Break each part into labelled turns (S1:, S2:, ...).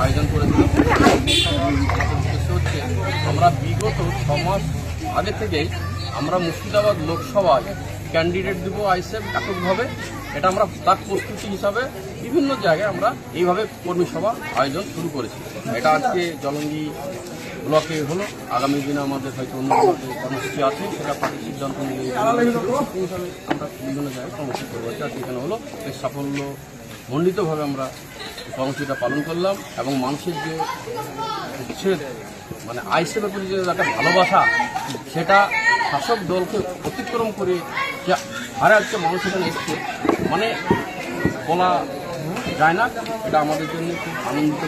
S1: আয়োজন করেছিলাম। আমাদের উদ্দেশ্য হচ্ছে আমরা বিগত 6 মাস আগে থেকেই আমরা মুর্শিদাবাদ লোকসভায় ক্যান্ডিডেট দেব আইএসএফ এককভাবে। এটা আমরা তার প্রস্তুতি হিসাবে বিভিন্ন জায়গায় আমরা এইভাবে কর্মী সভা আয়োজন শুরু করেছি। এটা আজকে জলঙ্গি ব্লকে হলো, আগামী দিনে আমাদের হয়তো অন্য ব্লকে কর্মসূচি আছে, সেটা পার্টির সিদ্ধান্ত নিয়ে আমরা বিভিন্ন জায়গায় কর্মসূচি করবো। সেখানে হলো এই সাফল্য মণ্ডিতভাবে আমরা কর্মসূচিটা পালন করলাম এবং মানুষের যে উচ্ছেদ মানে আইএসএফের প্রতি যে একটা ভালোবাসা, সেটা শাসক দলকে অতিক্রম করে যে হারে আজকে মানুষ এখানে এসছে মানে বলা যায় না। এটা আমাদের জন্য খুব আনন্দিত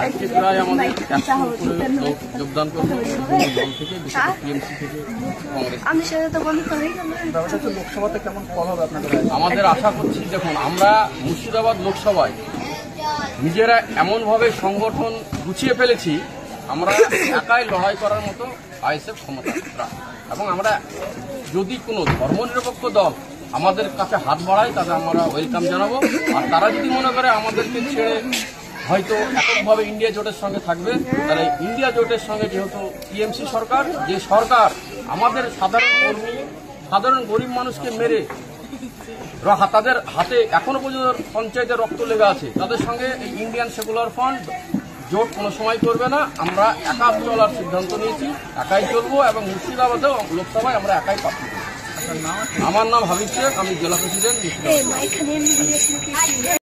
S1: আজকে প্রায় আমাদের 100 করে লোক যোগদান করবো বিভিন্ন দল থেকে, বিশেষ টিএমসি থেকে, কংগ্রেস।
S2: লোকসভাতে কেমন ফল হবে আপনাদের?
S1: আমাদের আশা করছি, দেখুন আমরা মুর্শিদাবাদ লোকসভায় নিজেরা এমনভাবে সংগঠন গুছিয়ে ফেলেছি, আমরা একাই লড়াই করার মতো আইএসএফ ক্ষমতা রাখি এবং আমরা যদি কোনো ধর্মনিরপেক্ষ দল আমাদের কাছে হাত বাড়ায় তাদের আমরা ওয়েলকাম জানাবো। আর তারা যদি মনে করে আমাদেরকে ছেড়ে হয়তো এককভাবে ইন্ডিয়া জোটের সঙ্গে থাকবে, তাহলে ইন্ডিয়া জোটের সঙ্গে যেহেতু টিএমসি সরকার, যে সরকার আমাদের সাধারণ কর্মী, সাধারণ গরিব মানুষকে মেরে তাদের হাতে এখনো পর্যন্ত পঞ্চায়েতে রক্ত লেগে আছে, তাদের সঙ্গে এই ইন্ডিয়ান সেকুলার ফ্রন্ট জোট কোনো সময় করবে না। আমরা একা চলার সিদ্ধান্ত নিয়েছি, একাই চলবো এবং মুর্শিদাবাদেও লোকসভায় আমরা একাই প্রার্থী। আমার নাম হাবিব শেখ, আমি জেলা প্রেসিডেন্ট।